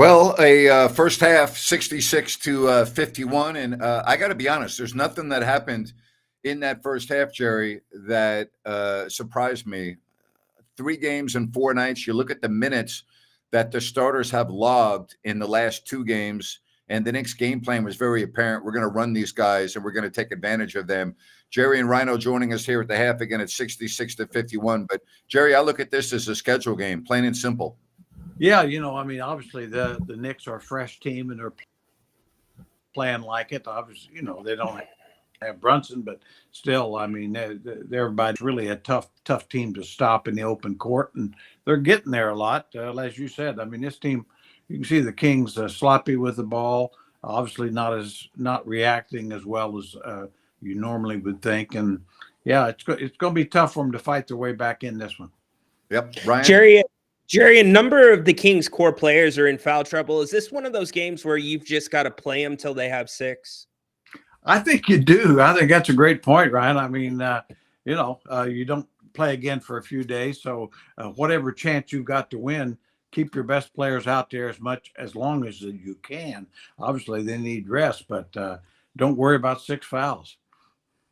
Well, a first half, 66 to 51. And I got to be honest, there's nothing that happened in that first half, Jerry, that surprised me. 3 games in 4 nights. You look at the minutes that the starters have logged in the last 2 games, and the Knicks' game plan was very apparent. We're going to run these guys, and we're going to take advantage of them. Jerry and Rhino joining us here at the half again at 66 to 51. But, Jerry, I look at this as a schedule game, plain and simple. Yeah, obviously the Knicks are a fresh team and they're playing like it. Obviously, they don't have Brunson, but still, everybody's really a tough team to stop in the open court, and they're getting there a lot. As you said, this team, you can see the Kings sloppy with the ball, obviously not reacting as well as you normally would think, and yeah, it's going to be tough for them to fight their way back in this one. Yep, Ryan. Jerry, a number of the Kings' core players are in foul trouble. Is this one of those games where you've just got to play them till they have 6? I think you do. I think that's a great point, Ryan. You don't play again for a few days, so whatever chance you've got to win, keep your best players out there as long as you can. Obviously, they need rest, but don't worry about 6 fouls.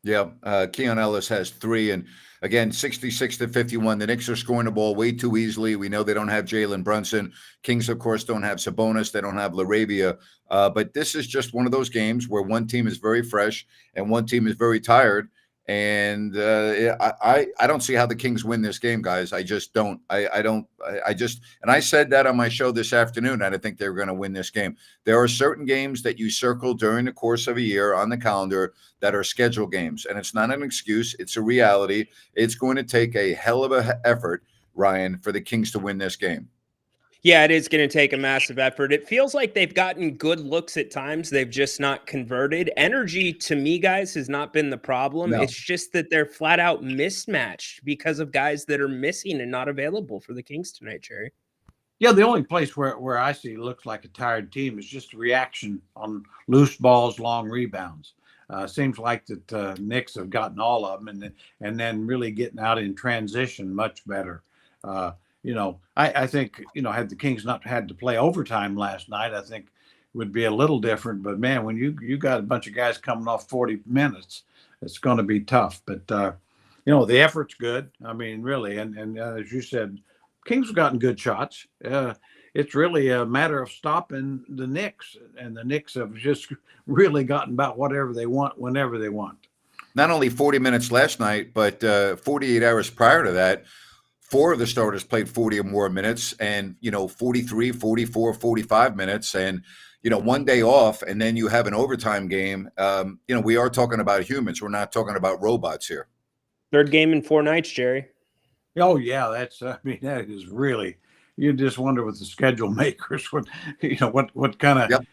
Yeah, Keon Ellis has 3, and again, 66 to 51. The Knicks are scoring the ball way too easily. We know they don't have Jalen Brunson. Kings, of course, don't have Sabonis. They don't have LaRavia. But this is just one of those games where one team is very fresh and one team is very tired. And I don't see how the Kings win this game, guys. I just don't. And I said that on my show this afternoon. I think they were going to win this game. There are certain games that you circle during the course of a year on the calendar that are scheduled games, and it's not an excuse. It's a reality. It's going to take a hell of an effort, Ryan, for the Kings to win this game. Yeah, it is going to take a massive effort. It feels like they've gotten good looks at times. They've just not converted. Energy, to me, guys, has not been the problem. No. It's just that they're flat out mismatched because of guys that are missing and not available for the Kings tonight, Jerry. Yeah, the only place where I see it looks like a tired team is just reaction on loose balls, long rebounds. Seems like that Knicks have gotten all of them and then really getting out in transition much better. I think, had the Kings not had to play overtime last night, I think it would be a little different. But, man, when you got a bunch of guys coming off 40 minutes, it's going to be tough. But, the effort's good. Really. And as you said, Kings have gotten good shots. It's really a matter of stopping the Knicks. And the Knicks have just really gotten about whatever they want whenever they want. Not only 40 minutes last night, but 48 hours prior to that. 4 of the starters played 40 or more minutes and, 43, 44, 45 minutes and, one day off and then you have an overtime game. We are talking about humans. We're not talking about robots here. 3rd game in 4 nights, Jerry. Oh, yeah. That is really, you just wonder with the schedule makers, what kind of,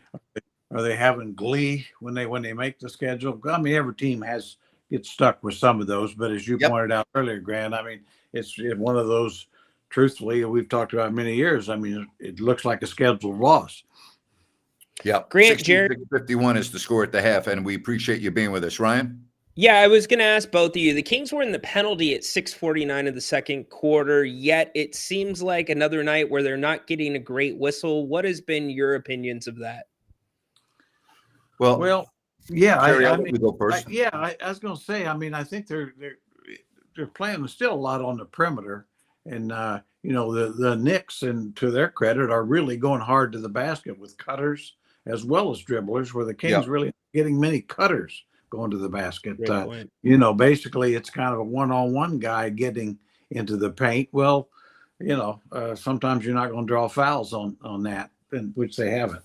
are they having glee when they make the schedule? Every team gets stuck with some of those, but as you pointed out earlier, Grant, it's one of those, truthfully, we've talked about many years. It looks like a scheduled loss. Yeah. Grant, Jerry. 51 is the score at the half, and we appreciate you being with us. Ryan? Yeah, I was going to ask both of you. The Kings were in the penalty at 6:49 of the second quarter, yet it seems like another night where they're not getting a great whistle. What has been your opinions of that? Well, yeah. Jerry, I'll let you go first. I was going to say, I think they're playing still a lot on the perimeter, and the Knicks, and to their credit, are really going hard to the basket with cutters as well as dribblers, where the Kings really getting many cutters going to the basket. Basically it's kind of a one-on-one guy getting into the paint. Well, sometimes you're not going to draw fouls on that, which they haven't.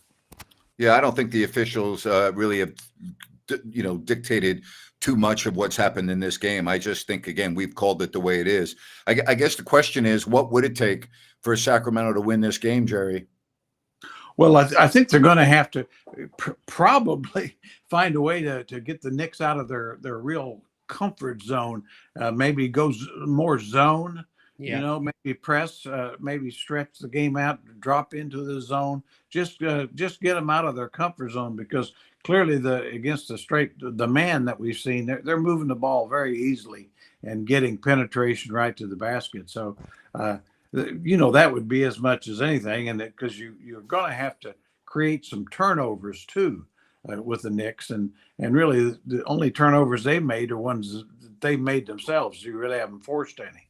Yeah, I don't think the officials really have, dictated too much of what's happened in this game. I just think, again, we've called it the way it is. I guess the question is, what would it take for Sacramento to win this game, Jerry? Well, I think they're going to have to probably find a way to get the Knicks out of their real comfort zone. Maybe go more zone. Maybe press, maybe stretch the game out, drop into the zone, just get them out of their comfort zone, because clearly against the man that we've seen, they're moving the ball very easily and getting penetration right to the basket. So that would be as much as anything, and because you're going to have to create some turnovers too with the Knicks, and really the only turnovers they made are ones that they made themselves. You really haven't forced any.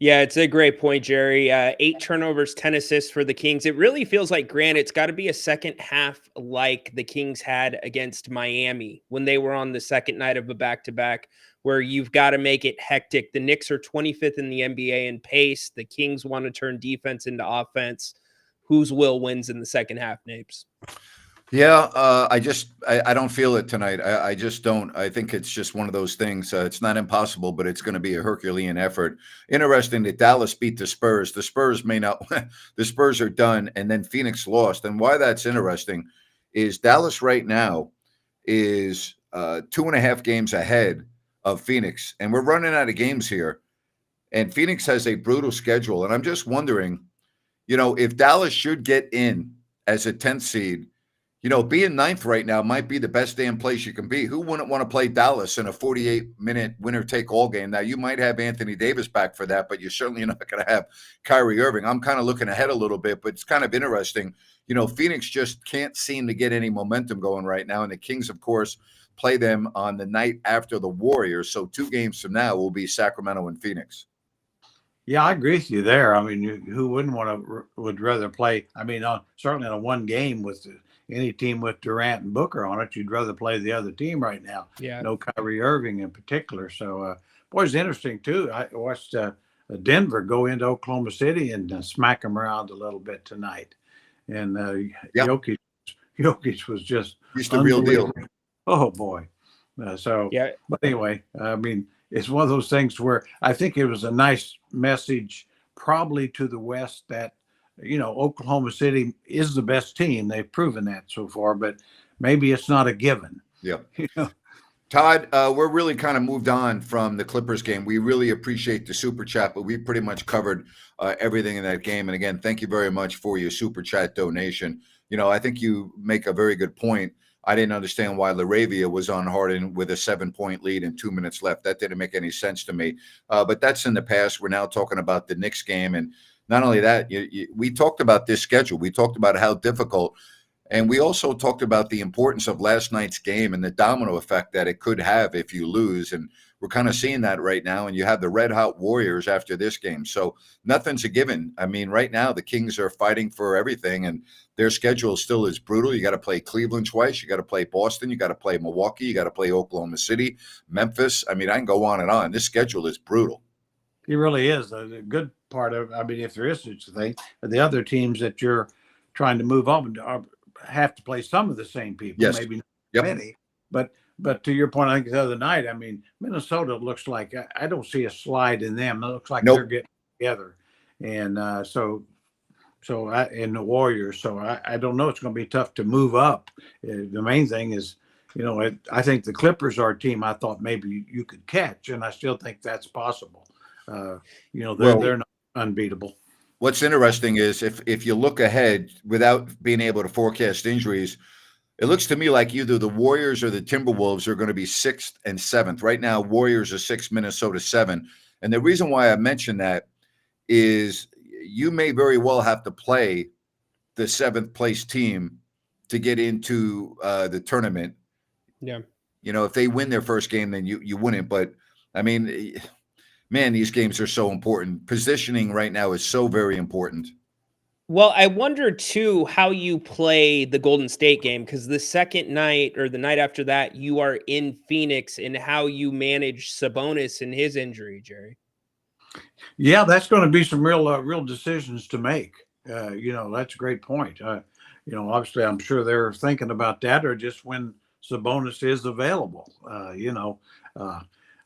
Yeah, it's a great point, Jerry. 8 turnovers, 10 assists for the Kings. It really feels like, Grant, it's got to be a second half like the Kings had against Miami when they were on the second night of a back-to-back, where you've got to make it hectic. The Knicks are 25th in the NBA in pace. The Kings want to turn defense into offense. Whose will wins in the second half, Napes? Yeah, I don't feel it tonight. I just don't. I think it's just one of those things. It's not impossible, but it's going to be a Herculean effort. Interesting that Dallas beat the Spurs. The Spurs may not. The Spurs are done, and then Phoenix lost. And why that's interesting is Dallas right now is 2.5 games ahead of Phoenix, and we're running out of games here. And Phoenix has a brutal schedule, and I'm just wondering, if Dallas should get in as a 10th seed. Being 9th right now might be the best damn place you can be. Who wouldn't want to play Dallas in a 48-minute winner-take-all game? Now, you might have Anthony Davis back for that, but you're certainly not going to have Kyrie Irving. I'm kind of looking ahead a little bit, but it's kind of interesting. Phoenix just can't seem to get any momentum going right now, and the Kings, of course, play them on the night after the Warriors. So 2 games from now will be Sacramento and Phoenix. Yeah, I agree with you there. I mean, who would rather play? I mean, certainly in a one game with any team with Durant and Booker on it, you'd rather play the other team right now. Yeah. No Kyrie Irving in particular. So, boy, it's interesting too. I watched Denver go into Oklahoma City and smack them around a little bit tonight. And Jokic was just he's the real deal. Oh boy. Yeah. But anyway, I mean, it's one of those things where I think it was a nice message probably to the West that, Oklahoma City is the best team. They've proven that so far, but maybe it's not a given. Yeah. Todd, we're really kind of moved on from the Clippers game. We really appreciate the super chat, but we pretty much covered everything in that game. And again, thank you very much for your super chat donation. I think you make a very good point. I didn't understand why LaRavia was on Harden with a 7-point lead and 2 minutes left. That didn't make any sense to me. But that's in the past. We're now talking about the Knicks game. And not only that, we talked about this schedule. We talked about how difficult. And we also talked about the importance of last night's game and the domino effect that it could have if you lose. And we're kind of seeing that right now. And you have the red hot Warriors after this game. So nothing's a given. I mean, right now, the Kings are fighting for everything. And their schedule still is brutal. You got to play Cleveland twice. You got to play Boston. You got to play Milwaukee. You got to play Oklahoma City, Memphis. I mean, I can go on and on. This schedule is brutal. It really is. The good part of, I mean, if there is such a thing, the other teams that you're trying to move on have to play some of the same people. Yes. Maybe not many. But to your point, I think the other night, I mean, Minnesota looks like I don't see a slide in them. It looks like they're getting together. And in the Warriors, so I don't know. It's going to be tough to move up. The main thing is, I think the Clippers are a team I thought maybe you could catch, and I still think that's possible. They're not unbeatable. What's interesting is if you look ahead without being able to forecast injuries, it looks to me like either the Warriors or the Timberwolves are going to be 6th and 7th. Right now, Warriors are 6, Minnesota 7. And the reason why I mention that is you may very well have to play the 7th place team to get into the tournament. Yeah. If they win their first game, then you wouldn't. But I mean, man, these games are so important. Positioning right now is so very important. Well, I wonder too how you play the Golden State game, because the second night or the night after that, you are in Phoenix, and how you manage Sabonis and his injury, Jerry. Yeah, that's going to be some real decisions to make. That's a great point. Obviously, I'm sure they're thinking about that, or just when Sabonis is available.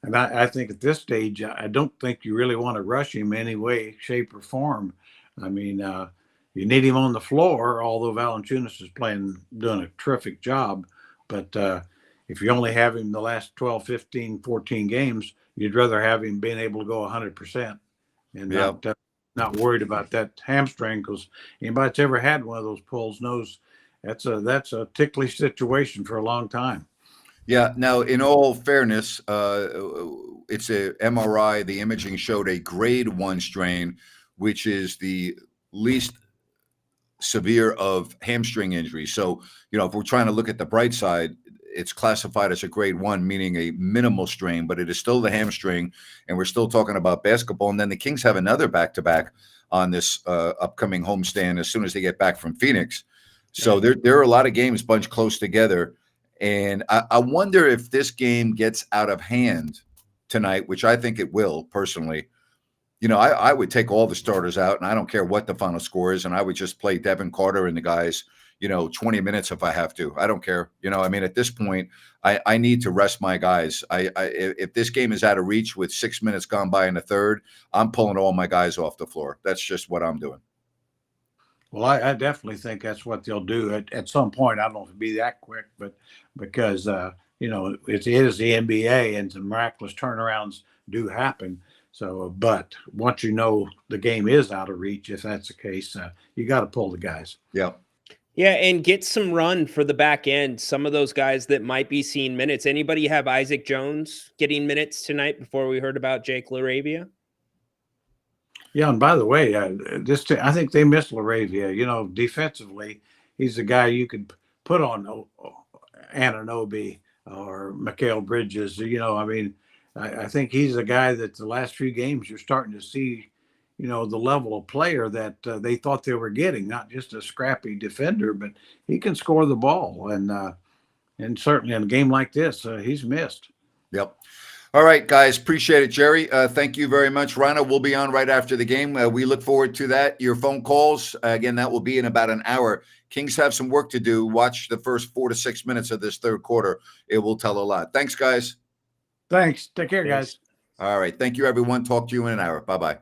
And I think at this stage, I don't think you really want to rush him any way, shape, or form. I mean, you need him on the floor, although Valanciunas is doing a terrific job. But if you only have him the last 12, 15, 14 games, you'd rather have him being able to go 100% and not worried about that hamstring, because anybody that's ever had one of those pulls knows that's a ticklish situation for a long time. Yeah. Now, in all fairness, it's a MRI. The imaging showed a grade 1 strain, which is the least severe of hamstring injuries. So, if we're trying to look at the bright side, it's classified as a grade 1, meaning a minimal strain, but it is still the hamstring, and we're still talking about basketball. And then the Kings have another back-to-back on this upcoming homestand as soon as they get back from Phoenix. So there are a lot of games bunched close together. And I wonder if this game gets out of hand tonight, which I think it will personally. I would take all the starters out, and I don't care what the final score is, and I would just play Devin Carter and the guys, 20 minutes if I have to. I don't care. At this point, I need to rest my guys. If this game is out of reach with 6 minutes gone by in the third, I'm pulling all my guys off the floor. That's just what I'm doing. Well, I definitely think that's what they'll do at some point. I don't know if it'll be that quick, but because it is the NBA and some miraculous turnarounds do happen. So, but once the game is out of reach, if that's the case, you got to pull the guys. Yeah. Yeah, and get some run for the back end. Some of those guys that might be seeing minutes. Anybody have Isaac Jones getting minutes tonight before we heard about Jake LaRavia? Yeah, and by the way, I think they missed LaRavia. Defensively, he's the guy you could put on Anunoby or Mikal Bridges. I think he's a guy that the last few games you're starting to see, the level of player that they thought they were getting, not just a scrappy defender, but he can score the ball. And certainly in a game like this, he's missed. Yep. All right, guys. Appreciate it, Jerry. Thank you very much. Rhino will be on right after the game. We look forward to that. Your phone calls, again, that will be in about an hour. Kings have some work to do. Watch the first 4 to 6 minutes of this third quarter. It will tell a lot. Thanks, guys. Thanks. Take care, guys. All right. Thank you, everyone. Talk to you in an hour. Bye-bye.